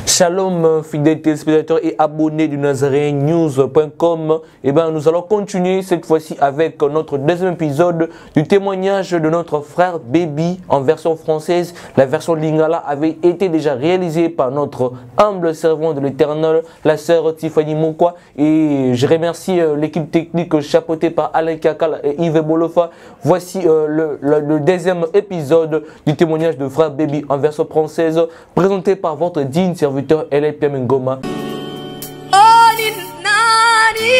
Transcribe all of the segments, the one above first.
Shalom, fidèles téléspectateurs et abonnés du nazaréennews.com. Et ben, nous allons continuer cette fois-ci avec notre deuxième épisode du témoignage de notre frère Baby en version française. La version lingala avait été déjà réalisée par notre humble servant de l'Éternel, la sœur Tiffany Mokwa. Et je remercie l'équipe technique chapeautée par Alain Kakal et Yves Bolofa. Voici le deuxième épisode du témoignage de frère Baby en version française, présenté par votre digne serviteur L.A. Piamengoma. Oh, ni nani,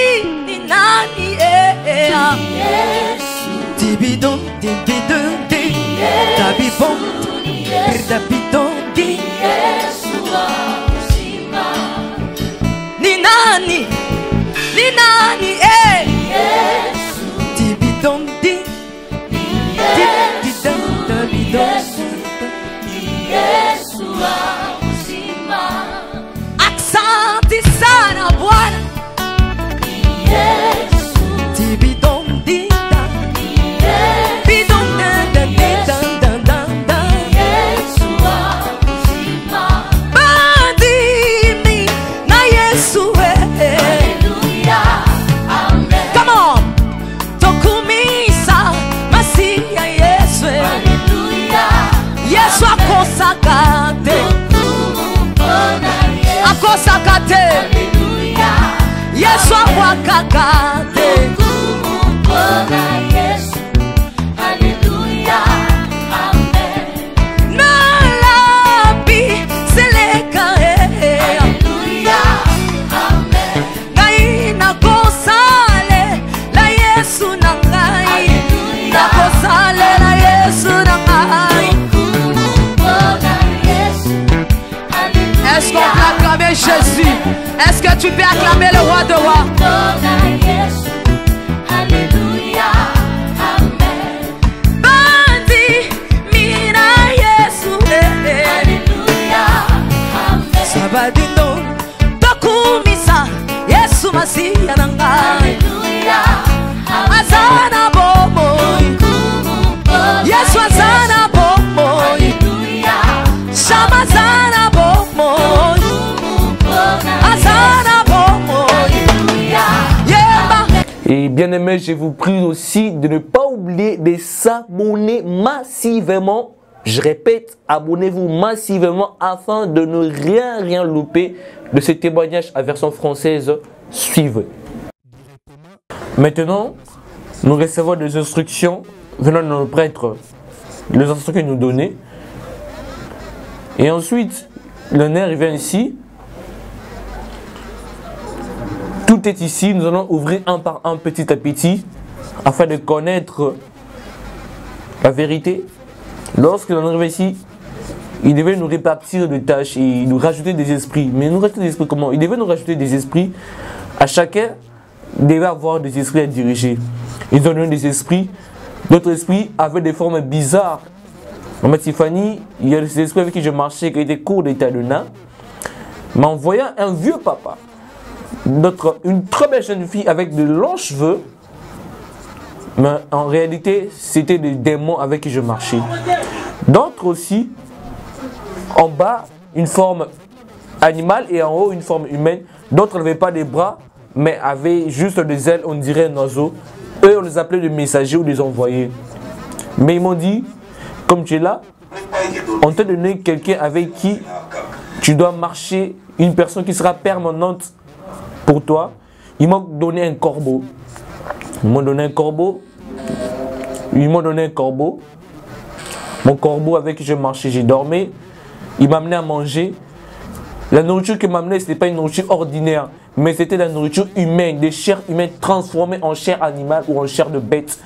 Tibidon, tabibon, tabidon, ni nani, Tibidon, Asante sana Bwana Tibidon dinda Bidon da Bandimi na Yesu Hallelujah Amen. Come on Tokumisa Masia Yesu Hallelujah Yesu akosakate akosakate Hallelujah Yesu akwakakate Yesu Hallelujah Amen. Nalabi seleka Hallelujah Amen. Naina kosale la Yesu nangai Hallelujah kosale la Yesu nangai Est-ce qu'on peut acclamer Jésus? Est-ce que tu peux acclamer le roi de rois? Alléluia, Amen. Bandi, mina Yesu, Alléluia, Amen. Sabadino, tokumisa, Yesu Masiya nanga, Alléluia, Amen. Azana bomo, Yesu azana bomo, Alléluia, Shamazana bomo. Et bien aimé, je vous prie aussi de ne pas oublier de s'abonner massivement. Je répète, abonnez-vous massivement afin de ne rien louper de ce témoignage à version française. Suivez. Maintenant, nous recevons des instructions venant de nos prêtres, les instructions qu'ils nous donnaient. Et ensuite, le nerf vient ici. Tout est ici. Nous allons ouvrir un par un petit à petit afin de connaître la vérité. Lorsque l'on arrive ici, il devait nous répartir des tâches et nous rajouter des esprits. Mais nous rajouter des esprits comment? Il devait nous rajouter des esprits. À chacun devait avoir des esprits à diriger. Ils ont donné des esprits. D'autres esprits avaient des formes bizarres. En fait, Tiffany, il y a des esprits avec qui je marchais qui étaient courts d'état de nain. Mais en voyant un vieux papa, une très belle jeune fille avec de longs cheveux, mais en réalité, c'était des démons avec qui je marchais. D'autres aussi, en bas, une forme animale et en haut, une forme humaine. D'autres n'avaient pas des bras, mais avaient juste des ailes, on dirait un oiseau. Eux, on les appelait des messagers ou des envoyés. Mais ils m'ont dit, comme tu es là, on t'a donné quelqu'un avec qui tu dois marcher, une personne qui sera permanente pour toi. Ils m'ont donné un corbeau. Ils m'ont donné un corbeau. Mon corbeau avec qui je marchais, j'ai dormi. Il m'a amené à manger. La nourriture qu'il m'a amené, ce n'était pas une nourriture ordinaire, mais c'était la nourriture humaine, des chairs humaines transformées en chair animale ou en chair de bête.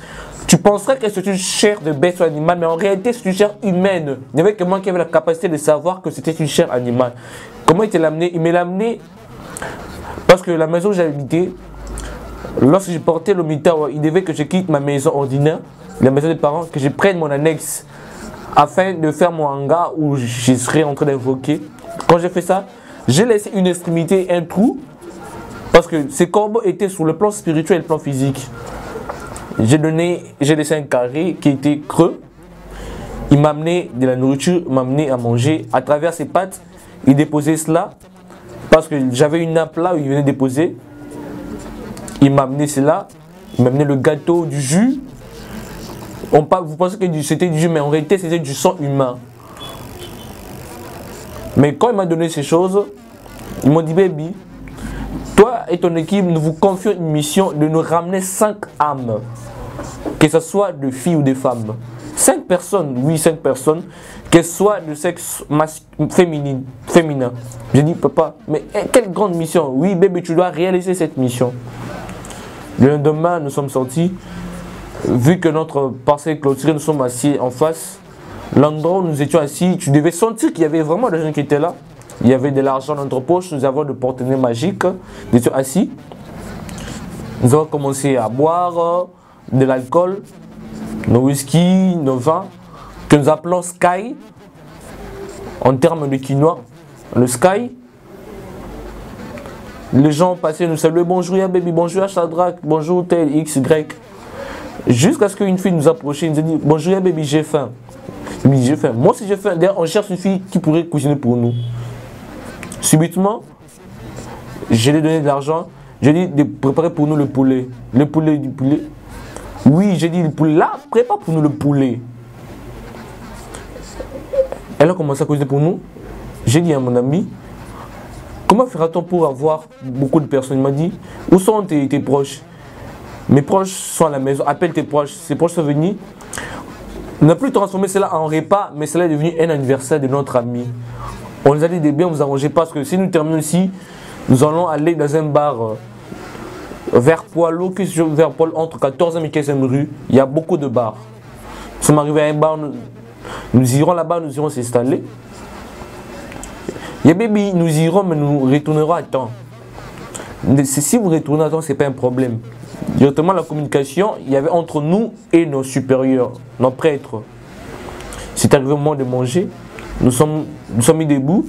Tu penserais que c'est une chair de bête ou animale, mais en réalité c'est une chair humaine. Il n'y avait que moi qui avait la capacité de savoir que c'était une chair animale. Comment il te l'a amené? Il me l'a amené parce que la maison où j'habitais, lorsque je portais le mitawa, il devait que je quitte ma maison ordinaire, la maison des parents, que je prenne mon annexe afin de faire mon hangar où je serais en train d'invoquer. Quand j'ai fait ça, j'ai laissé une extrémité, un trou, parce que ces corbeaux étaient sur le plan spirituel et le plan physique. J'ai laissé un carré qui était creux Il m'a amené de la nourriture, il m'a amené à manger. À travers ses pattes, il déposait cela. Parce que j'avais une nappe là où il venait déposer. Il m'a amené cela. Il m'a amené le gâteau, du jus. Vous pensez que c'était du jus, mais en réalité c'était du sang humain. Mais quand il m'a donné ces choses, ils m'ont dit, baby, toi et ton équipe, nous vous confions une mission de nous ramener 5 âmes. Que ce soit de filles ou de femmes. 5 personnes, oui, 5 personnes, qu'elles soient de sexe féminin. J'ai dit, papa, mais quelle grande mission. Oui, bébé, tu dois réaliser cette mission. Le lendemain, nous sommes sortis. Vu que notre parcelle est clôturée, nous sommes assis en face. L'endroit où nous étions assis, tu devais sentir qu'il y avait vraiment des gens qui étaient là. Il y avait de l'argent dans notre poche, nous avons de partenaires magiques. Nous étions assis. Nous avons commencé à boire de l'alcool, nos whisky, nos vins, que nous appelons Sky, en termes de quinoa. Le Sky. Les gens passaient nous saluer, bonjour ya baby, bonjour ya Shadrach, bonjour tel X, Y. Jusqu'à ce qu'une fille nous approche et nous a dit, bonjour ya baby, j'ai faim. J'ai faim. Moi aussi j'ai faim. D'ailleurs, on cherche une fille qui pourrait cuisiner pour nous. Subitement, je lui ai donné de l'argent. J'ai dit de préparer pour nous le poulet. Le poulet du poulet. Oui, j'ai dit le poulet. Là, prépare pour nous le poulet. Elle a commencé à cuisiner pour nous. J'ai dit à mon ami, comment fera-t-on pour avoir beaucoup de personnes? Il m'a dit, où sont tes proches? Mes proches sont à la maison. Appelle tes proches. Ses proches sont venus. On n'a plus transformé cela en repas, mais cela est devenu un anniversaire de notre ami. On nous a dit de bien vous arranger parce que si nous terminons ici, nous allons aller dans un bar vers Poilot, qui se trouve vers Poil, entre 14e et 15e rue. Il y a beaucoup de bars. Nous sommes arrivés à un bar, nous irons là-bas, nous irons s'installer. Et baby, nous irons, mais nous retournerons à temps. Si vous retournez à temps, ce n'est pas un problème. Directement, la communication, il y avait entre nous et nos supérieurs, nos prêtres. C'est arrivé au moment de manger. Nous sommes mis debout.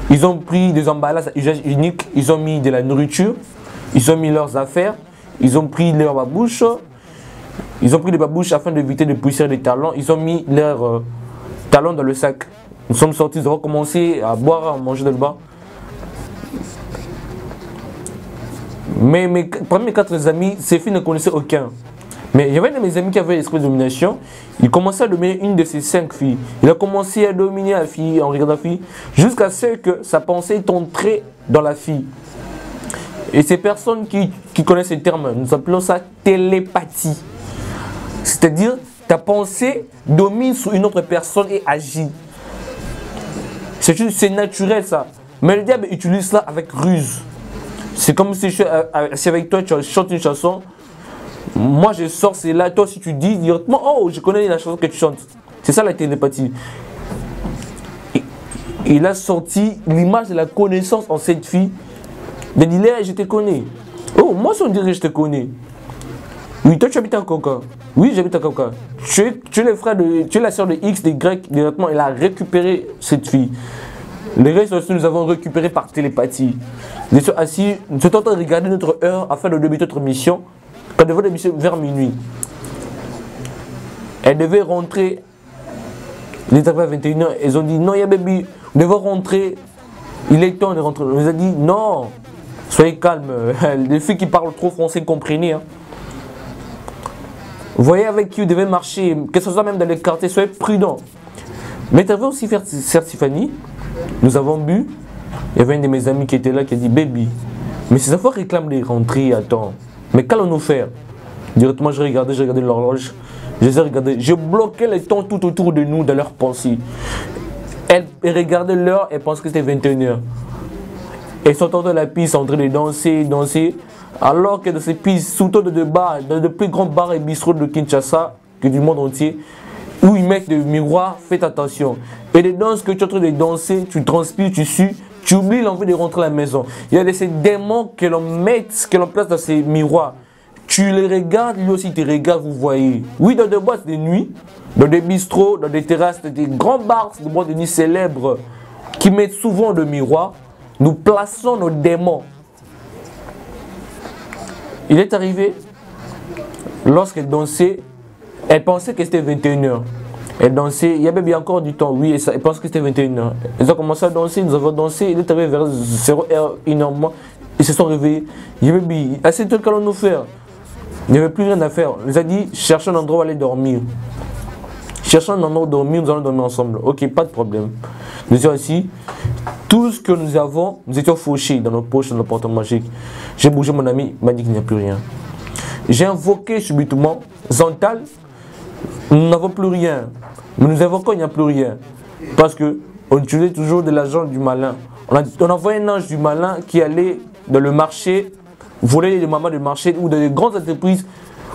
Ils ont pris des emballages à usage unique. Ils ont mis de la nourriture. Ils ont mis leurs affaires. Ils ont pris leurs babouches. Ils ont pris des babouches afin d'éviter de pousser les talons. Ils ont mis leurs talons dans le sac. Nous sommes sortis. Nous avons commencé à boire, à manger dans le bar. Mais parmi mes 4 amis, ces filles ne connaissaient aucun. Mais il y avait un de mes amis qui avait l'esprit de domination. Il commençait à dominer une de ces 5 filles. Il a commencé à dominer la fille en regardant la fille, jusqu'à ce que sa pensée tombe dans la fille. Et ces personnes qui connaissent ces termes, nous appelons ça télépathie. C'est-à-dire, ta pensée domine sur une autre personne et agit. C'est naturel ça. Mais le diable utilise ça avec ruse. C'est comme si avec toi tu chantes une chanson. Moi je sors, c'est là, toi si tu dis directement, oh je connais la chanson que tu chantes. C'est ça la télépathie. Il a sorti l'image de la connaissance en cette fille. Il a dit, Léa, je te connais. Oh, moi si on dirait que je te connais. Oui, toi tu habites en Coca. Oui, j'habite à Coca. Tu es le frère tu es la soeur de X, de Y, directement. Il a récupéré cette fille. Les restes aussi, nous avons récupéré par télépathie. Nous sommes assis, nous sommes en train de regarder notre heure afin de débuter notre mission. Quand devait débuter vers minuit. Elle devait rentrer. Il est arrivé à 21h. Ils ont dit non, ya baby, nous devons rentrer. Il est temps de rentrer. On nous a dit non, soyez calme. Les filles qui parlent trop français comprenez. Hein. Voyez avec qui vous devez marcher, que ce soit même dans les quartiers, soyez prudents. Mais tu avais aussi faire Tiffany. Nous avons bu. Il y avait un de mes amis qui était là qui a dit baby, mais ces enfants réclament des rentrées, attends. Mais qu'allons-nous faire? Directement, j'ai regardé l'horloge. Je les ai regardés. Je bloquais le temps tout autour de nous, dans leurs pensées. Elles regardaient l'heure et pensaient que c'était 21h. Elles sont dans la piste en train de danser. Alors que dans ces pistes, surtout dans de plus grands bars et bistrots de Kinshasa, que du monde entier, où ils mettent des miroirs, faites attention. Et les danses que tu es en train de danser, tu transpires, tu sues, tu oublies l'envie de rentrer à la maison. Il y a ces démons que l'on place dans ces miroirs. Tu les regardes, lui aussi te regarde, vous voyez. Oui, dans des boîtes de nuit, dans des bistrots, dans des terrasses, dans des grands bars de boîtes de nuit célèbres qui mettent souvent de miroirs, nous plaçons nos démons. Il est arrivé, lorsqu'elle dansait, elle pensait que c'était 21h. Et danser, il y avait bien encore du temps, oui, et ça, je pense que c'était 21h. Ils ont commencé à danser, nous avons dansé, il est arrivé vers 0h, 1h moins, ils se sont réveillés. Il y avait bien, assez de qu'allons nous faire. Il n'y avait plus rien à faire. On nous a dit, cherchez un endroit où aller dormir. Cherchons un endroit où dormir, nous allons dormir ensemble. Ok, pas de problème. Nous étions assis. Tout ce que nous avons, nous étions fauchés dans nos poches, dans nos porte magiques. J'ai bougé mon ami, il m'a dit qu'il n'y a plus rien. J'ai invoqué subitement Zantal. Nous n'avons plus rien. Mais nous invoquons, il n'y a plus rien. Parce qu'on utilisait toujours de l'argent du malin. On envoyait un ange du malin qui allait dans le marché, voler les mamans du marché ou dans les grandes entreprises.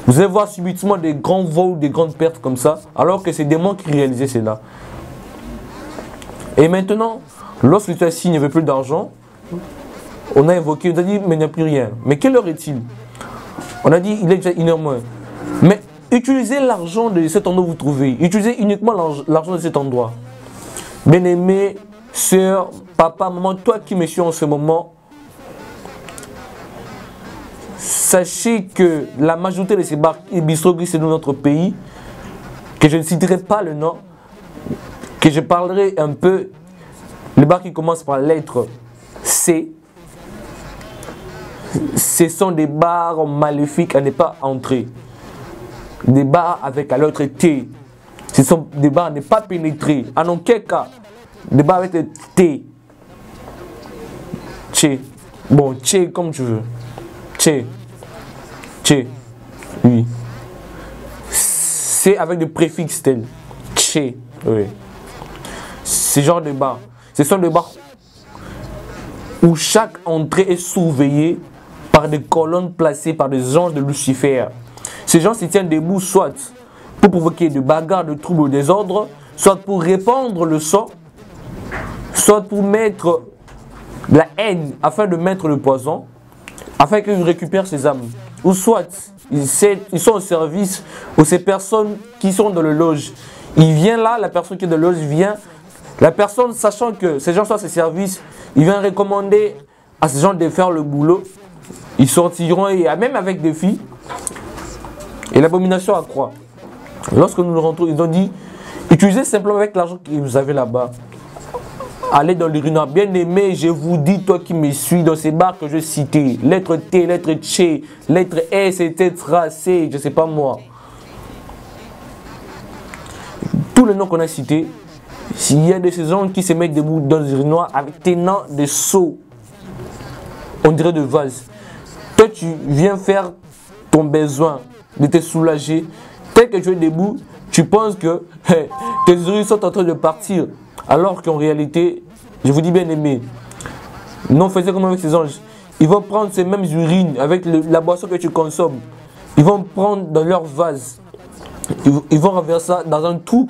Vous allez voir subitement des grands vols, des grandes pertes comme ça, alors que c'est des démons qui réalisaient cela. Et maintenant, lorsque tu as signé, il n'y avait plus d'argent, on a invoqué, on a dit, mais il n'y a plus rien. Mais quelle heure est-il? On a dit, il est déjà 1h moins. Mais utilisez l'argent de cet endroit où vous trouvez. Utilisez uniquement l'argent de cet endroit. Bien-aimé, soeur, papa, maman, toi qui me suis en ce moment, sachez que la majorité de ces bars et bistrots qui sont dans notre pays, que je ne citerai pas le nom, que je parlerai un peu, les bars qui commencent par la lettre C, ce sont des bars maléfiques à ne pas entrer. Des bars avec la lettre T, ce sont des bars à ne pas pénétrer. En aucun cas, des bars avec le T. Tché. Bon, Tché comme tu veux. Tché. Tché. Oui. C'est avec le préfixe tel. Tché. Oui. Ce genre de bars. Ce sont des bars où chaque entrée est surveillée par des colonnes placées par des anges de Lucifer. Ces gens se tiennent debout soit pour provoquer des bagarres, de troubles, des désordres, soit pour répandre le sang, soit pour mettre la haine afin de mettre le poison, afin qu'ils récupèrent ces âmes. Ou soit ils sont au service de ces personnes qui sont dans le loge. Il vient là, la personne qui est dans le loge vient, la personne sachant que ces gens sont à ses services, il vient recommander à ces gens de faire le boulot. Ils sortiront, et même avec des filles, et l'abomination accroît. Lorsque nous nous rentrons, ils ont dit, utilisez simplement avec l'argent que vous avez là-bas. Allez dans l'urinoir. Bien aimé, je vous dis, toi qui me suis, dans ces bars que je citais, lettre T, lettre Tché, lettre S, etc., C, je ne sais pas moi. Tous les noms qu'on a cités, s'il y a de ces gens qui se mettent debout dans l'urinoir avec tenant des seaux, on dirait de vase. Toi, tu viens faire ton besoin de te soulager. Tel que tu es debout, tu penses que tes urines sont en train de partir. Alors qu'en réalité, je vous dis bien aimé, non, faisez comme avec ces anges. Ils vont prendre ces mêmes urines avec la boisson que tu consommes. Ils vont prendre dans leur vase. Ils vont renverser ça dans un truc.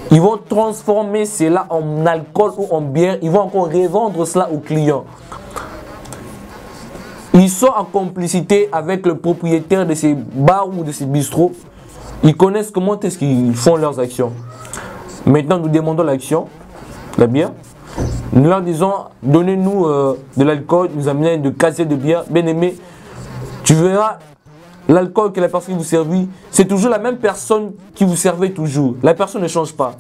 Ils vont transformer cela en alcool ou en bière. Ils vont encore revendre cela aux clients. Ils sont en complicité avec le propriétaire de ces bars ou de ces bistrots. Ils connaissent comment est-ce qu'ils font leurs actions. Maintenant, nous demandons l'action, la bière. Nous leur disons, donnez-nous de l'alcool, nous amenez de casier de bière. Bien aimé, tu verras, l'alcool que la personne qui vous servit, c'est toujours la même personne qui vous servait toujours. La personne ne change pas.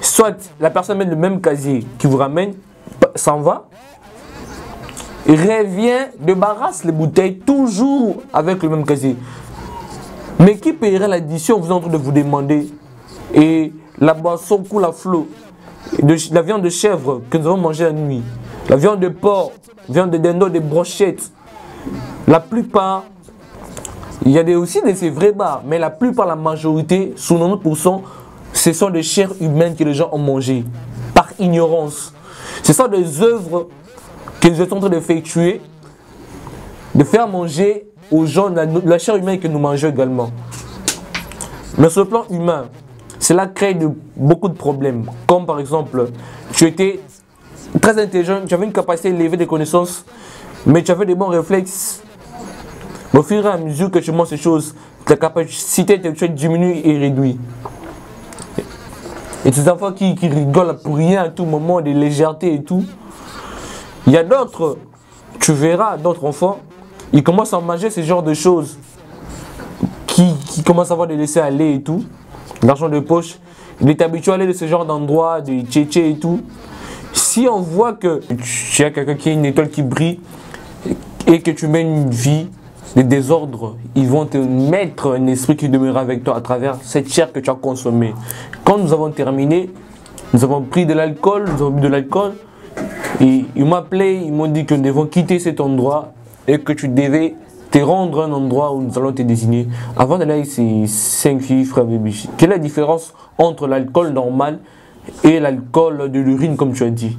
Soit la personne met le même casier qui vous ramène, s'en va, revient, débarrasse les bouteilles, toujours avec le même casier. Mais qui paierait l'addition, vous êtes en train de vous demander? Et la boisson coule à flot. La viande de chèvre que nous avons mangée la nuit, la viande de porc, viande de dindon, des brochettes. La plupart, il y a aussi de ces vrais bars, mais la plupart, la majorité, 90%, ce sont des chairs humaines que les gens ont mangées par ignorance. Ce sont des œuvres que nous sommes en train d'effectuer, de faire manger aux gens la chair humaine que nous mangeons également. Mais sur le plan humain, cela crée beaucoup de problèmes. Comme par exemple, tu étais très intelligent, tu avais une capacité élevée de connaissances, mais tu avais des bons réflexes. Au fur et à mesure que tu manges ces choses, ta capacité intellectuelle diminue et réduit. Et ces enfants qui rigolent pour rien à tout moment, des légèretés et tout. Il y a d'autres, tu verras d'autres enfants, ils commencent à manger ce genre de choses, qui commencent à avoir des laissés aller et tout. l'argent de poche. Il est habitué à aller de ce genre d'endroit, de tchétché et tout. Si on voit que tu as quelqu'un qui a une étoile qui brille et que tu mènes une vie de désordre, ils vont te mettre un esprit qui demeurera avec toi à travers cette chair que tu as consommée. Quand nous avons terminé, nous avons pris de l'alcool, nous avons bu de l'alcool. Et ils m'ont appelé, ils m'ont dit que nous devons quitter cet endroit et que tu devais te rendre à un endroit où nous allons te désigner. Avant d'aller avec ces 5 filles, frère Bébichi, quelle est la différence entre l'alcool normal et l'alcool de l'urine comme tu as dit?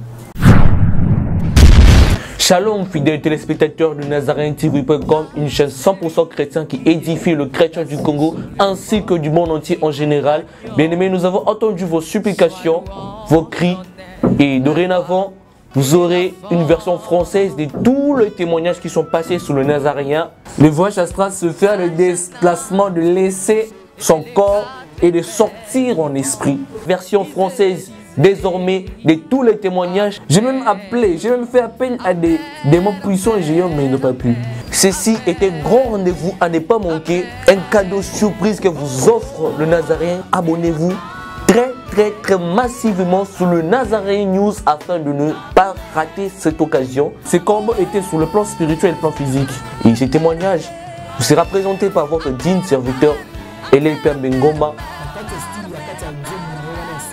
Shalom fidèles téléspectateurs de NazaréenTV.com, une chaîne 100% chrétienne qui édifie le chrétien du Congo ainsi que du monde entier en général. Bien aimés, nous avons entendu vos supplications, vos cris et dorénavant, vous aurez une version française de tous les témoignages qui sont passés sur le Nazaréen. Le voyage astral se fait le déplacement de laisser son corps et de sortir en esprit. Version française désormais de tous les témoignages. J'ai même fait appel à des démons puissants et géants, mais ils n'ont pas pu. Ceci était grand rendez-vous à ne pas manquer. Un cadeau surprise que vous offre le Nazaréen. Abonnez-vous très massivement sur le Nazaréen News afin de ne pas rater cette occasion. Ces combats étaient sur le plan spirituel et le plan physique. Et ces témoignages vous sera présenté par votre digne serviteur, Elie-Père Bengoma.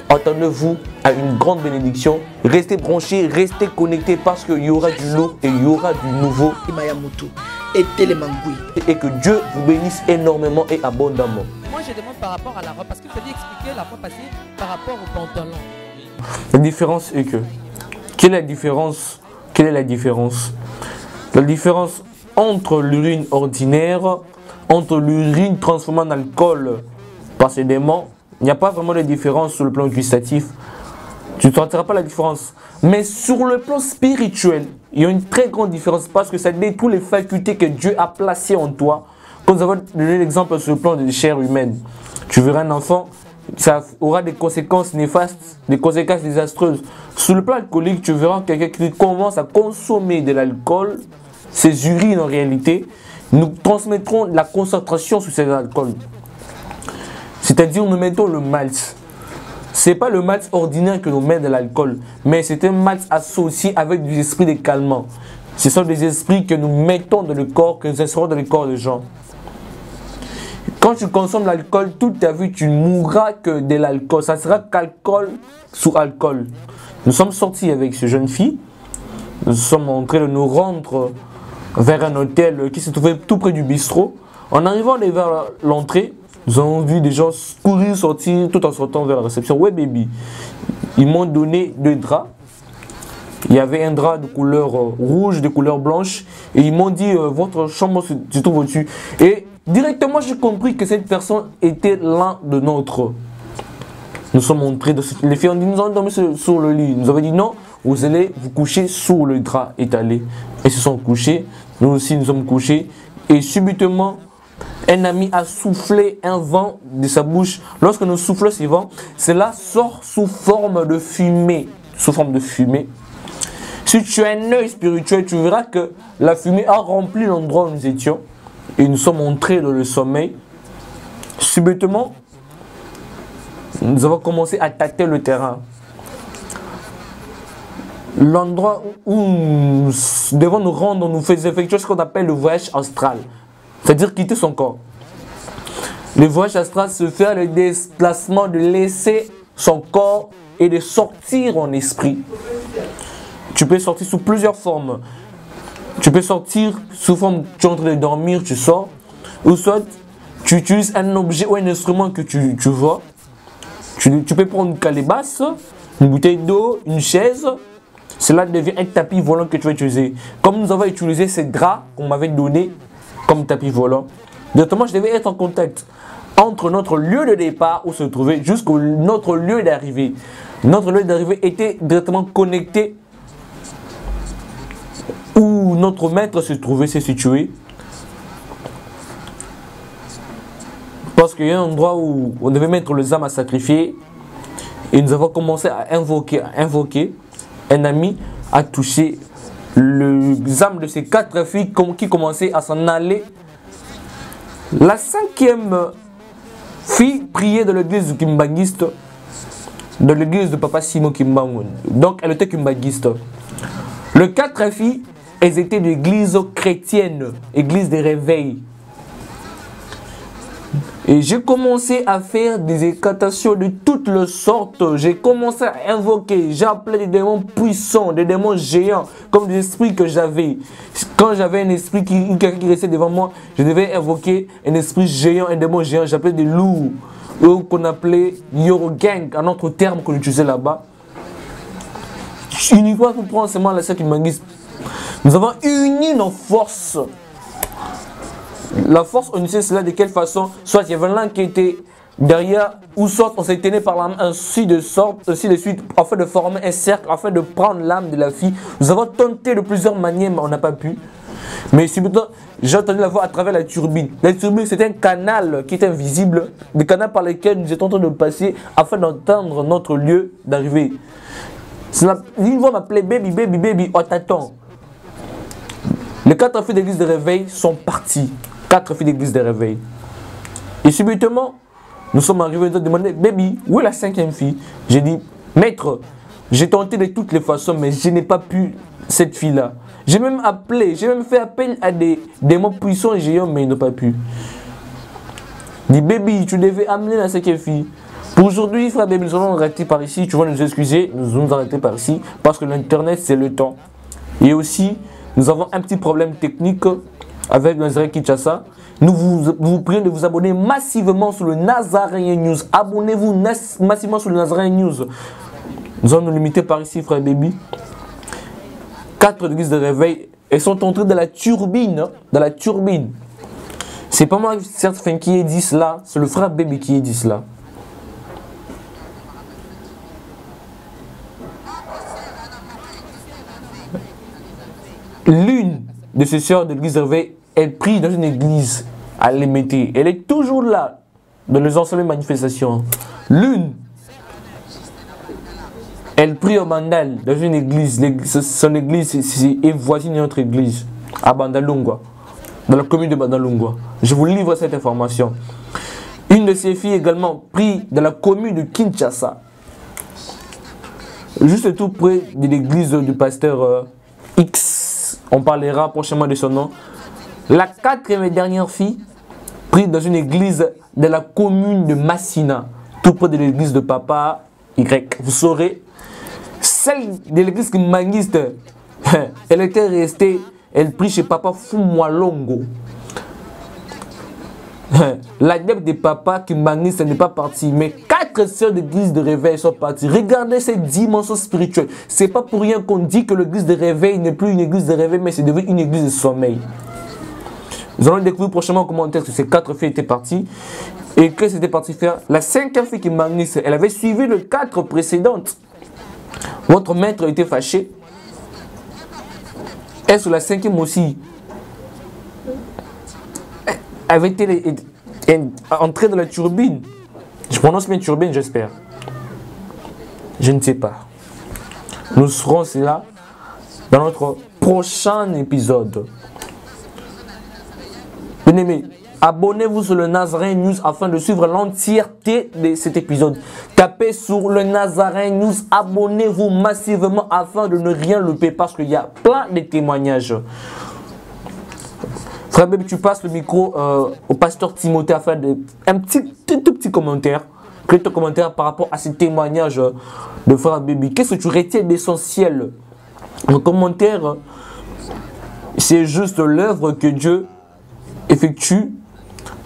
Attendez-vous à une grande bénédiction. Restez branchés, restez connectés parce qu'il y aura du lourd et il y aura du nouveau. Et que Dieu vous bénisse énormément et abondamment. Moi je demande par rapport à la robe, parce que tu avais expliqué la fois passée par rapport au pantalon. La différence est que, quelle est la différence? La différence entre l'urine ordinaire, entre l'urine transformée en alcool par ces démons, il n'y a pas vraiment de différence sur le plan gustatif. Tu ne sentiras pas la différence. Mais sur le plan spirituel, il y a une très grande différence parce que ça détruit les facultés que Dieu a placées en toi. Comme nous avons donné l'exemple sur le plan de chair humaine. Tu verras un enfant, ça aura des conséquences néfastes, des conséquences désastreuses. Sur le plan alcoolique, tu verras quelqu'un qui commence à consommer de l'alcool, ses urines en réalité, nous transmettrons la concentration sur ces alcools. C'est-à-dire nous mettons le malt. Ce n'est pas le malt ordinaire que nous mettons de l'alcool, mais c'est un malt associé avec des esprits de calmant. Ce sont des esprits que nous mettons dans le corps, que nous insérons dans le corps des gens. Quand tu consommes l'alcool, toute ta vie, tu ne mourras que de l'alcool. Ça sera qu'alcool sous alcool. Nous sommes sortis avec cette jeune fille. Nous sommes en train de nous rendre vers un hôtel qui se trouvait tout près du bistrot. En arrivant vers l'entrée, nous avons vu des gens courir, sortir, tout en sortant vers la réception. Ouais, baby. Ils m'ont donné 2 draps. Il y avait un drap de couleur rouge, de couleur blanche. Et ils m'ont dit, votre chambre se trouve au-dessus. Et directement, j'ai compris que cette personne était l'un de nôtres. Nous sommes entrés, les filles ont dit, nous allons dormir sur le lit. Nous avons dit, non, vous allez vous coucher sur le drap étalé. Ils se sont couchés. Nous aussi, nous sommes couchés. Et subitement, un ami a soufflé un vent de sa bouche. Lorsque nous soufflons ce vent, cela sort sous forme de fumée. Si tu as un œil spirituel, tu verras que la fumée a rempli l'endroit où nous étions. Et nous sommes entrés dans le sommeil. Subitement, nous avons commencé à tâter le terrain. L'endroit où nous devons nous rendre, nous faisons effectuer ce qu'on appelle le voyage astral. C'est-à-dire quitter son corps. Le voyage astral se fait le déplacement de laisser son corps et de sortir en esprit. Tu peux sortir sous plusieurs formes. Tu peux sortir sous forme, tu es en train de dormir, tu sors. Ou soit tu utilises un objet ou un instrument que tu vois. Tu peux prendre une calebasse, une bouteille d'eau, une chaise. Cela devient un tapis volant que tu vas utiliser. Comme nous avons utilisé ces draps qu'on m'avait donné comme tapis volant, directement je devais être en contact entre notre lieu de départ où se trouvait jusqu'au notre lieu d'arrivée. Notre lieu d'arrivée était directement connecté où notre maître se trouvait, s'est situé. Parce qu'il y a un endroit où on devait mettre les âmes à sacrifier. Et nous avons commencé à invoquer. Un ami a touché les âmes de ces 4 filles qui commençaient à s'en aller. La 5e fille priait dans l'église du Kimbanguiste, dans l'église de Papa Simon Kimbangu. Donc, elle était Kimbanguiste. Les 4 filles, elles étaient d'église chrétienne, église des réveils. Et j'ai commencé à faire des incantations de toutes les sortes. J'ai commencé à invoquer. J'ai appelé des démons puissants, des démons géants, comme des esprits que j'avais. Quand j'avais un esprit qui restait devant moi, je devais invoquer un esprit géant, un démon géant. J'appelais des loups, qu'on appelait Yorogang, un autre terme qu'on utilisait là-bas. Uniquement pour prendre seulement la sœur Kimbanguiste. Nous avons uni nos forces. La force, on unissait cela de quelle façon? Soit il y avait l'un qui était derrière, ou soit on s'est tenu par la main, ainsi de suite, afin de former un cercle, afin de prendre l'âme de la fille. Nous avons tenté de plusieurs manières, mais on n'a pas pu. Mais subitement, j'ai entendu la voix à travers la turbine. La turbine, c'était un canal qui était invisible, le canal par lequel nous étions en train de passer, afin d'entendre notre lieu d'arrivée. Une voix m'appelait baby, baby, baby, on t'attend. Les 4 filles d'église de réveil sont parties. 4 filles d'église de réveil. Et subitement, nous sommes arrivés, nous avons demandé, baby, où est la 5e fille? J'ai dit, maître, j'ai tenté de toutes les façons, mais je n'ai pas pu cette fille-là. J'ai même appelé, j'ai même fait appel à des démons puissants et géants, mais ils n'ont pas pu. Dit, baby, tu devais amener la 5e fille. Pour aujourd'hui, frère baby, nous allons arrêter par ici. Tu vas nous excuser, nous allons arrêter par ici, parce que l'internet, c'est le temps. Et aussi, nous avons un petit problème technique avec Nazareth Kinshasa. Nous vous prions de vous abonner massivement sur le Nazaréen News. Abonnez-vous massivement sur le Nazaréen News. Nous allons nous limiter par ici, frère baby. 4 églises de réveil. Elles sont entrées dans la turbine. Dans la turbine. C'est pas moi, certes, qui ai dit cela. C'est le frère baby qui a dit cela. L'une de ces sœurs de l'église de réveil, elle prie dans une église à Lémété. Elle est toujours là, dans les anciennes manifestations. L'une, elle prie au Mandal, dans une église. Son église est voisine de notre église, à Bandalungwa, dans la commune de Bandalungwa. Je vous livre cette information. Une de ses filles également prie dans la commune de Kinshasa, juste tout près de l'église du pasteur X. On parlera prochainement de son nom. La 4e et dernière fille prie dans une église de la commune de Massina, tout près de l'église de Papa Y. Vous saurez, celle de l'église Kimbanguiste, elle était restée, elle prie chez Papa Fumwalongo. L'adepte de Papa Kimbanguiste n'est pas partie, mais 4 sœurs d'église de réveil sont parties. Regardez cette dimension spirituelle. C'est pas pour rien qu'on dit que l'église de réveil n'est plus une église de réveil, mais c'est devenu une église de sommeil. Nous allons découvrir prochainement en commentaire que ces 4 filles étaient parties et que c'était parti faire. La 5e fille Kimbanguiste, elle avait suivi les 4 précédentes. Votre maître était fâché. Et sur la 5e aussi, avait été entrée dans la turbine. Je prononce bien turbine, j'espère. Je ne sais pas. Nous serons là dans notre prochain épisode. Bien-aimés, abonnez-vous sur le Nazaréen News afin de suivre l'entièreté de cet épisode. Tapez sur le Nazaréen News, abonnez-vous massivement afin de ne rien louper parce qu'il y a plein de témoignages. Frère Baby, tu passes le micro au pasteur Timothée afin de un tout petit commentaire. Quelques commentaires par rapport à ces témoignages de Frère Baby. Qu'est-ce que tu retiens d'essentiel? Un commentaire, c'est juste l'œuvre que Dieu effectue.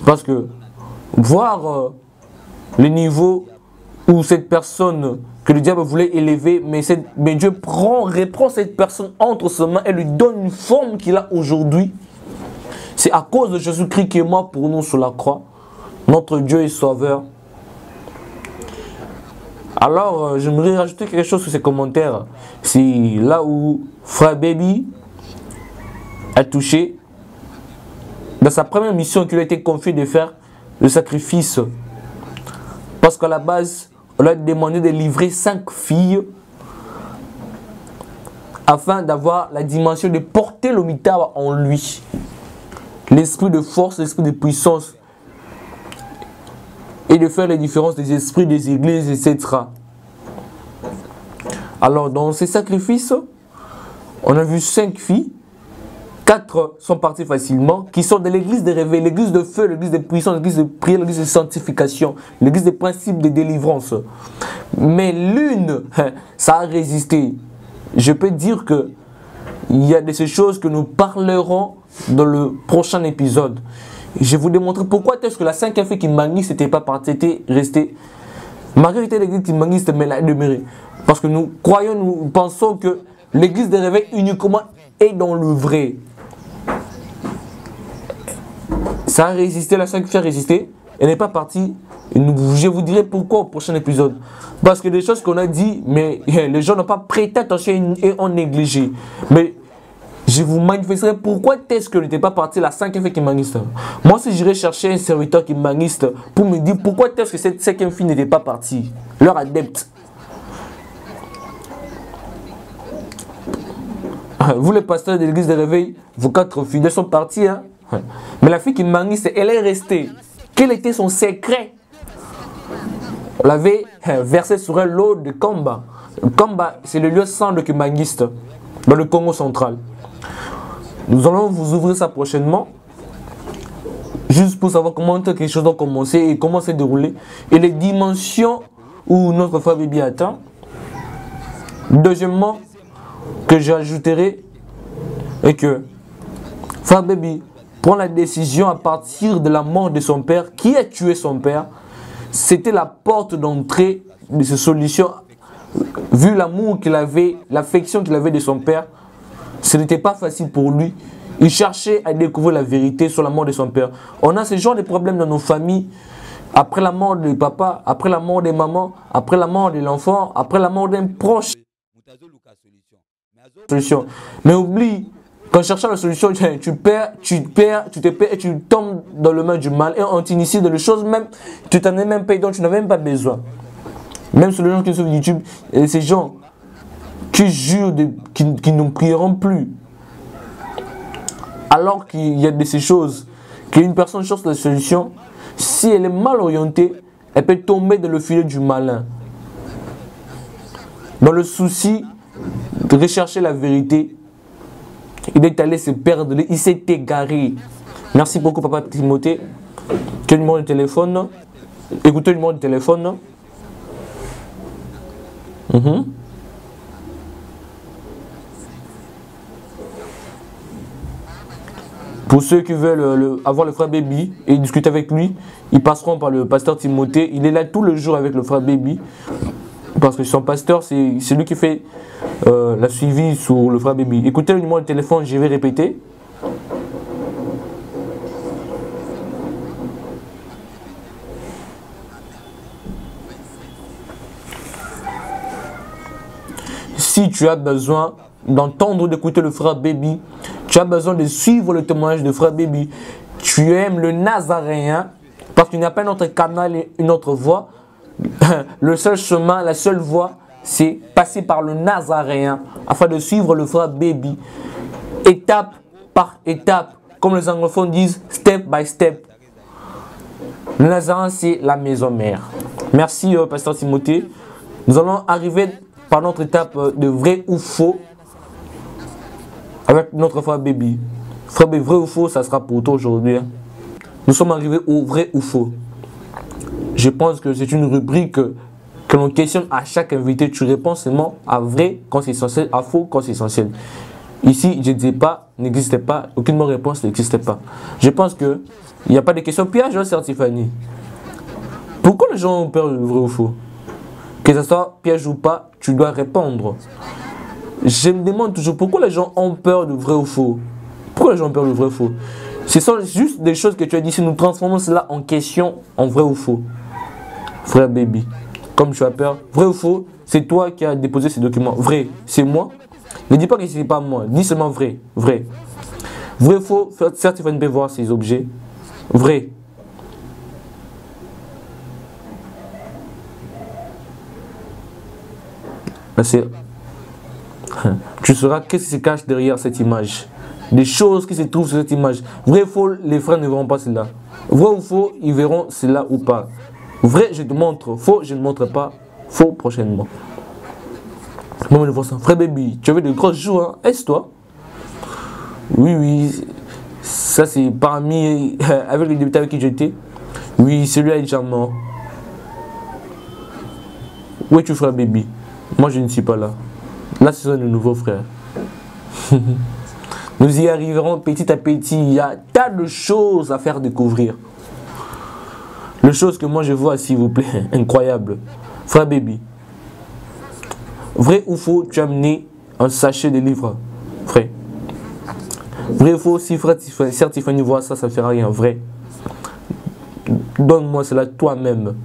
Parce que voir le niveau où cette personne que le diable voulait élever, mais Dieu reprend cette personne entre ses mains et lui donne une forme qu'il a aujourd'hui. C'est à cause de Jésus-Christ qui est mort pour nous sur la croix. Notre Dieu est sauveur. Alors, j'aimerais rajouter quelque chose sur ces commentaires. C'est là où Frère Baby a touché. Dans sa première mission qu'il a été confié de faire, le sacrifice. Parce qu'à la base, on lui a demandé de livrer 5 filles afin d'avoir la dimension de porter le mitard en lui. L'esprit de force, l'esprit de puissance. et de faire les différences des esprits des églises, etc. Alors, dans ces sacrifices, on a vu 5 filles. 4 sont partis facilement, qui sont de l'église de réveil, l'église de feu, l'église de puissance, l'église de prière, l'église de sanctification, l'église des principes de délivrance. Mais l'une, ça a résisté. Je peux dire que il y a de ces choses que nous parlerons dans le prochain épisode. Je vais vous démontrer pourquoi est-ce que la 5e fille Kimbangiste n'était pas partie, était restée. Marie était l'église Kimbangiste, mais elle a demeuré. Parce que nous croyons, nous pensons que l'église de réveil uniquement est dans le vrai. Ça a résisté, la 5 fille a résisté, elle n'est pas partie. Je vous dirai pourquoi au prochain épisode. Parce que des choses qu'on a dit, mais les gens n'ont pas prêté attention et ont négligé. Mais je vous manifesterai pourquoi est-ce que n'était pas partie la 5e fille Kimbangiste. Moi, si j'irais chercher un serviteur Kimbangiste pour me dire pourquoi est-ce que cette 5e fille n'était pas partie, leur adepte. Vous les pasteurs de l'église de réveil, vos 4 fidèles sont partis, hein? Mais la fille Kimbangiste, elle est restée. Quel était son secret? On l'avait versé sur elle l'eau de Kamba. Kamba, c'est le lieu saint de Kimbangiste, dans le Congo central. Nous allons vous ouvrir ça prochainement, juste pour savoir comment quelque chose a commencé et comment s'est déroulé, et les dimensions où notre frère Baby atteint. Deuxièmement, que j'ajouterai, est que frère Baby prend la décision à partir de la mort de son père, qui a tué son père. C'était la porte d'entrée de ces solutions. Vu l'amour qu'il avait, l'affection qu'il avait de son père, ce n'était pas facile pour lui. Il cherchait à découvrir la vérité sur la mort de son père. On a ce genre de problèmes dans nos familles. Après la mort de papa, après la mort des mamans, après la mort de l'enfant, après la mort d'un proche. Mais oublie, qu'en cherchant la solution, tu te perds et tu tombes dans le main du mal. Et on t'initie dans les choses même, tu t'en es même pas, donc tu n'as même pas besoin. Même sur les gens qui sont sur YouTube, et ces gens qui jurent qui ne prieront plus. Alors qu'il y a de ces choses, qu'une personne cherche la solution, si elle est mal orientée, elle peut tomber dans le filet du malin. Dans le souci de rechercher la vérité, il est allé se perdre, il s'est égaré. Merci beaucoup, papa Timothée. Quel numéro de téléphone? Écoutez le numéro de téléphone. Pour ceux qui veulent avoir le frère Baby et discuter avec lui, ils passeront par le pasteur Timothée. Il est là tout le jour avec le frère Baby. Parce que son pasteur, c'est lui qui fait la suivi sur le frère Baby. Écoutez le numéro de téléphone, je vais répéter. Si tu as besoin d'entendre, d'écouter le frère Baby, tu as besoin de suivre le témoignage de frère Baby, tu aimes le Nazaréen, parce qu'il n'y a pas un autre canal et une autre voie. Le seul chemin, la seule voie, c'est passer par le Nazaréen afin de suivre le frère Baby, étape par étape, comme les anglophones disent, step by step. Le Nazaréen, c'est la maison mère. Merci, pasteur Timothée. Nous allons arriver par notre étape de vrai ou faux avec notre frère Baby. Frère Baby, vrai ou faux, ça sera pour toi aujourd'hui. Nous sommes arrivés au vrai ou faux. Je pense que c'est une rubrique que l'on questionne à chaque invité. Tu réponds seulement à vrai quand c'est essentiel, à faux quand c'est essentiel. Ici, je ne dis pas, n'existait pas, aucune réponse n'existait pas. Je pense qu'il n'y a pas de questions pièges, hein, Tiffany. Pourquoi les gens ont peur du vrai ou faux? Que ce soit piège ou pas, tu dois répondre. Je me demande toujours pourquoi les gens ont peur du vrai ou faux. Pourquoi les gens ont peur du vrai ou faux? Ce sont juste des choses que tu as dit. Si nous transformons cela en question, en vrai ou faux. Frère Baby, comme tu as peur, vrai ou faux, c'est toi qui as déposé ces documents. Vrai, c'est moi. Ne dis pas que ce n'est pas moi. Dis seulement vrai. Vrai. Vrai ou faux, certes, il faut ne pas voir ces objets. Vrai. Tu sauras qu'est-ce qui se cache derrière cette image. Des choses qui se trouvent sur cette image. Vrai ou faux, les frères ne verront pas cela. Vrai ou faux, ils verront cela ou pas. Vrai, je te montre. Faux, je ne montre pas. Faux, prochainement. Maman de ça. Frère baby, tu avais de grosses jours, hein? Est-ce toi? Oui, oui. Ça, c'est parmi. Avec les débuts avec qui j'étais. Oui, celui-là est déjà mort. Où es-tu, frère baby? Moi, je ne suis pas là. Là, ce sont de nouveaux frères. Nous y arriverons petit à petit. Il y a tas de choses à faire découvrir. Les choses que moi je vois, s'il vous plaît, incroyable. Frère baby. Vrai ou faux, tu as amené un sachet de livres? Vrai. Vrai ou faux, si frère Tiffany voit ça, ça ne fera rien. Vrai. Donne-moi cela toi-même.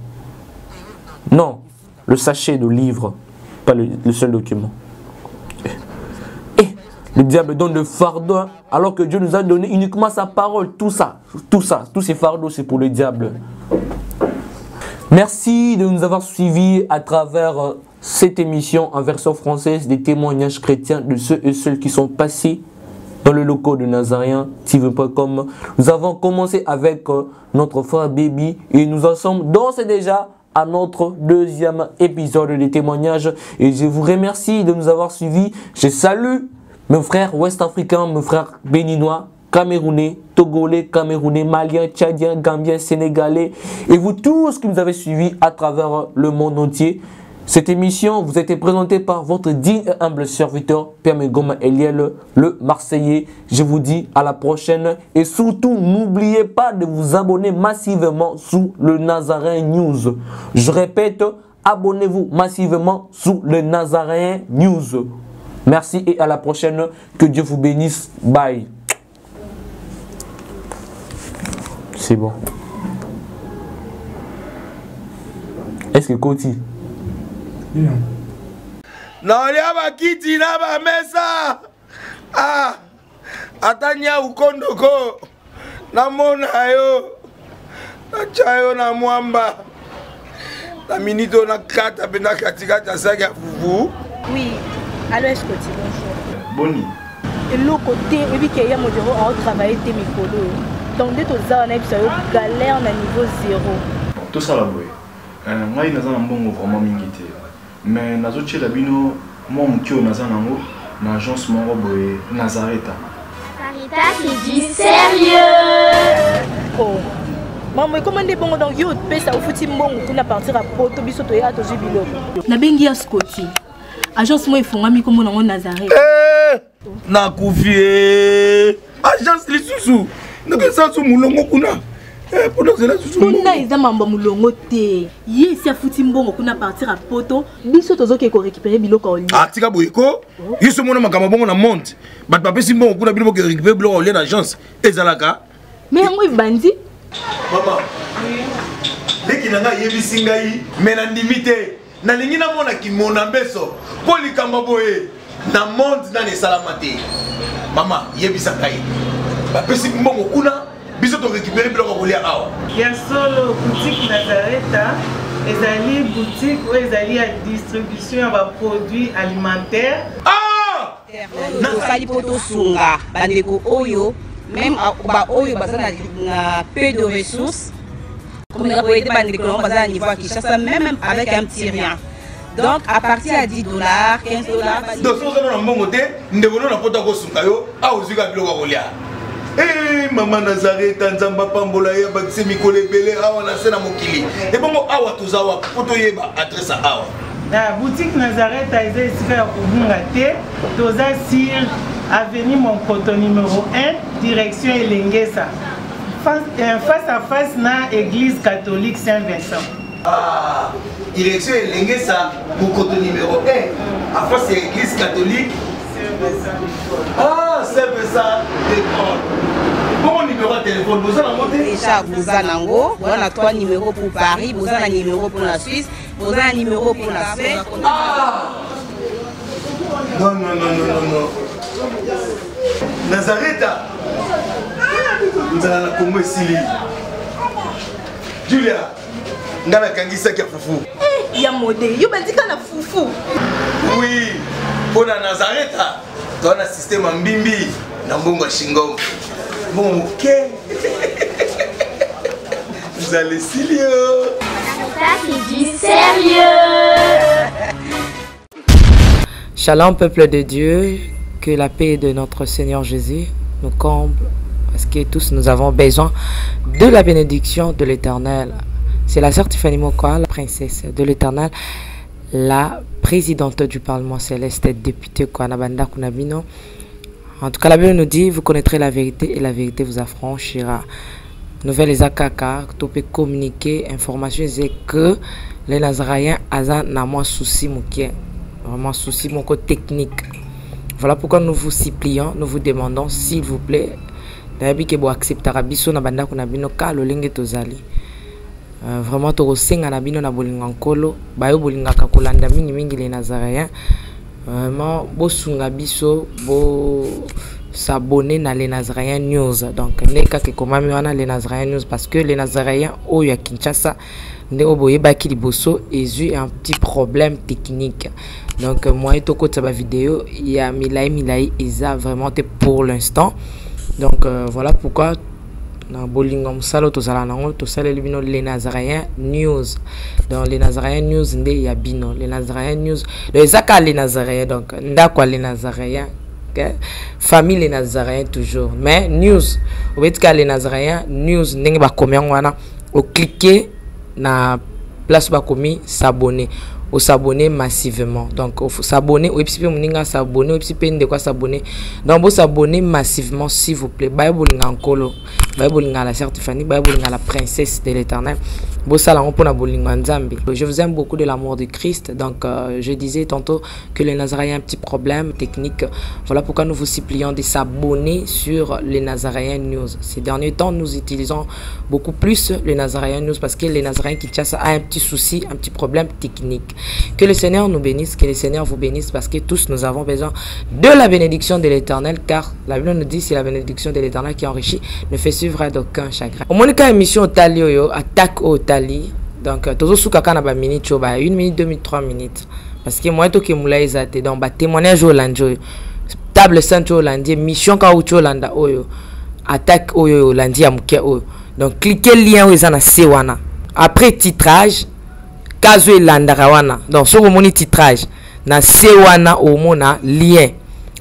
Non, le sachet de livres, pas le seul document. Et le diable donne le fardeau, hein, alors que Dieu nous a donné uniquement sa parole. Tout ça, tous ces fardeaux, c'est pour le diable. Merci de nous avoir suivis à travers cette émission en version française des témoignages chrétiens de ceux et celles qui sont passés dans le local de Nazarien TV.com. Nous avons commencé avec notre frère baby et nous en sommes d'ores et déjà à notre deuxième épisode des témoignages. Et je vous remercie de nous avoir suivis. Je salue mes frères ouest-africains, mes frères béninois, camerounais, togolais, camerounais, maliens, tchadiens, gambiens, sénégalais et vous tous qui nous avez suivis à travers le monde entier. Cette émission vous a été présentée par votre digne et humble serviteur, Père Megoma Eliel, le Marseillais. Je vous dis à la prochaine et surtout n'oubliez pas de vous abonner massivement sous le Nazaréen News. Je répète, abonnez-vous massivement sous le Nazaréen News. Merci et à la prochaine. Que Dieu vous bénisse. Bye. C'est bon. Est-ce que Koti? Non, il y a ma kiti, na ma mesa. Ah, atanya ukondoko. Na mona yo. Na chayo na mwamba. Na minito na kata pena katikata saga fufu. Oui. Allô, est-ce que tu bonjour? Boni. Et l'autre côté, et puis qu'il y a mon bureau à travailler tes micros. Donc, dès que tu as un épisode, galère à niveau 0. Tout ça là, oui. Moi, je suis un bon vraiment mingité. Mais nazo tchela bino moi mukio naza nango na agence moko boye Nazareta. Caritas c'est du sérieux. Oh. Maman, comment est bon donc yo pesa au fouti mbongo kuna partir à poto biso to ya to jibilo. Na bengi ya Scotty. Agence moi ifonga mi comme nango Nazareta. Na kufie. Agence lisusu. Ndeke sansu mulongo kuna. Kuna eza mamba mulongo te. Ye si afuti mbongo kuna partir à poto biso tozoke ko récupérer biloko oli. Ah tika boyeko. Yeso mona makamba bongo na monte. Bat papesi mbongo kuna biloko récupérer biloko oli na agence. Ezalaka. Mais yango bandi. Maman. Leki nanga yebisi ngai mena ndimite. Na lingi na mona kimona mbeso. Po likamba boye na monte na ne salamate. Mama yebisa ngai. Bapesi mbongo kuna biso to récupérer biloko kolia awa. Ya solo boutique Nazareta ezali boutique où ezali à distribution de produits alimentaires. Ah! Sali poto sunga bandeko oyo même ba oyo bazana na peu de ressources comme la boîte bandeko bazana niveau à Kinshasa même avec un petit rien. Donc à partir à $10, $15. Donc so na mbongo te ndeko na poto ko sunga yo a ozika biloko kolia. Eh maman Nazareta nzamba pambola ya bakise mikole belé awa na sena mokili. Et bongo awa tozawa poto yeba adresse awa. La boutique Nazareta est ici à Kubungate, Toza Sir, avenue Monkoto numéro 1, direction Elengesa. Face à face na église catholique Saint-Vincent. Ah, direction Elengesa, Monkoto numéro 1, à face à l'église catholique Ah, c'est ça, d'accord. Bon numéro de téléphone, vous avez monté déjà, vous avez on a 3 numéros pour Paris, vous avez un numéro pour la Suisse, vous avez un numéro pour la Suisse. Ah non, non, non, non, non, non. Nazareta vous avez la Congo Sili. Julia, vous avez Kangisa qui a foufou. Eh, ya modé, yo bandi kana foufou. Oui, pour la Nazareta, tu as un système en bimbi, dans Bongo Shingom. Bon, ok. Vous allez Silio. Carita qui dit sérieux. Shalom peuple de Dieu, que la paix de notre Seigneur Jésus nous comble, parce que tous nous avons besoin de la bénédiction de l'Éternel. C'est la sœur Tiffany Mokoa, la princesse de l'Éternel, la présidente du Parlement céleste, députée Kwanabanda Kunabino. En tout cas, la Bible nous dit, vous connaîtrez la vérité et la vérité vous affranchira. Nouvelle Ezakaka, tu peux communiquer, information, c'est que les Nazaréens ont moins souci, vraiment souci, mon côté technique. Voilà pourquoi nous vous supplions, nous vous demandons, s'il vous plaît, d'ailleurs que vous acceptez Rabiso na banda kunabino ka lolenge tozali. Vraiment to senga na bino na bolinga nkolo, bayo bolinga ka kolanda mingi mingi les Nazaréens. Vraiment bo sunga biso bo s'abonner na les Nazaréens News. Donc neka ke komami wana les Nazaréens News parce que les Nazaréens oyo ya Kinshasa nde oboye baki liboso ezu un petit problème technique. Donc moi et toko taba vidéo il y a milai eza vraiment pour l'instant. Donc voilà pourquoi na bolinga musalo tozala nango tosala libino les Nazaréens News. Dans les Nazaréens News nde ya bino les Nazaréens News les zaka les Nazaréens donc ndakwa les Nazaréens famille les Nazaréens toujours mais news au betka les Nazaréens news ndenge ba komia wana o cliquer na place ba komi s'abonner au s'abonner massivement donc au s'abonner au epipe muninga s'abonner au epipe de quoi s'abonner donc vous s'abonner massivement s'il vous plaît bible ngakolo bible ngala sœur Tiffany bible ngala princesse de l'Éternel je vous aime beaucoup de l'amour de Christ. Donc je disais tantôt que les Nazaréens ont un petit problème technique. Voilà pourquoi nous vous supplions de s'abonner sur les Nazaréens News. Ces derniers temps, nous utilisons beaucoup plus les Nazaréens News parce que les Nazaréens Kinshasa a un petit souci, un petit problème technique. Que le Seigneur nous bénisse, que le Seigneur vous bénisse parce que tous nous avons besoin de la bénédiction de l'Éternel car la Bible nous dit c'est la bénédiction de l'Éternel qui enrichit ne fait suivre d'aucun chagrin. Au moins quand émission au Talio attaque au donc toujours sous kaka na ba minute choba 1 minute 2 minutes 3 minutes parce que moi to ke mula ezate donc ba témoignage holandais table sainte holandais mission ka ucho holanda oyo attaque oyo holandais ya muke oyo donc cliquez lien oyo na sewana après titrage kazo elandaka wana donc sur moni titrage na sewana au mona lien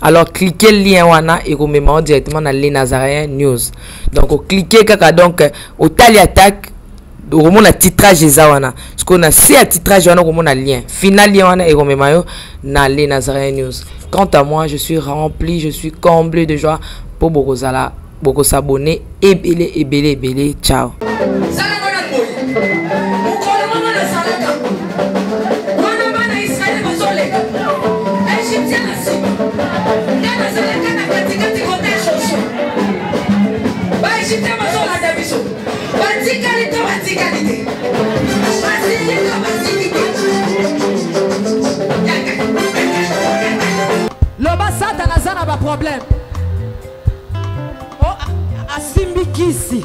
alors cliquez lien wana et vous mettez directement dans les Nazaréens News donc cliquez kaka donc au tali attaque au moment titrage ezawana parce qu'on a c'est à titrage wana comme on a lien final lien wana et comme mayo na les Nazaréens News. Quant à moi je suis rempli, je suis comblé de joie pour bokozala boko s'abonner et belé ciao. Problème. Oh, asimbi kisi.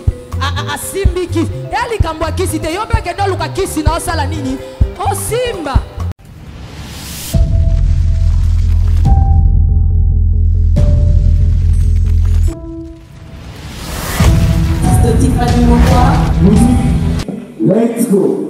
Asimbi kisi. Yali kambwa kisi te yobe ke no luka kisi na osala nini? Oh simba. Let's go.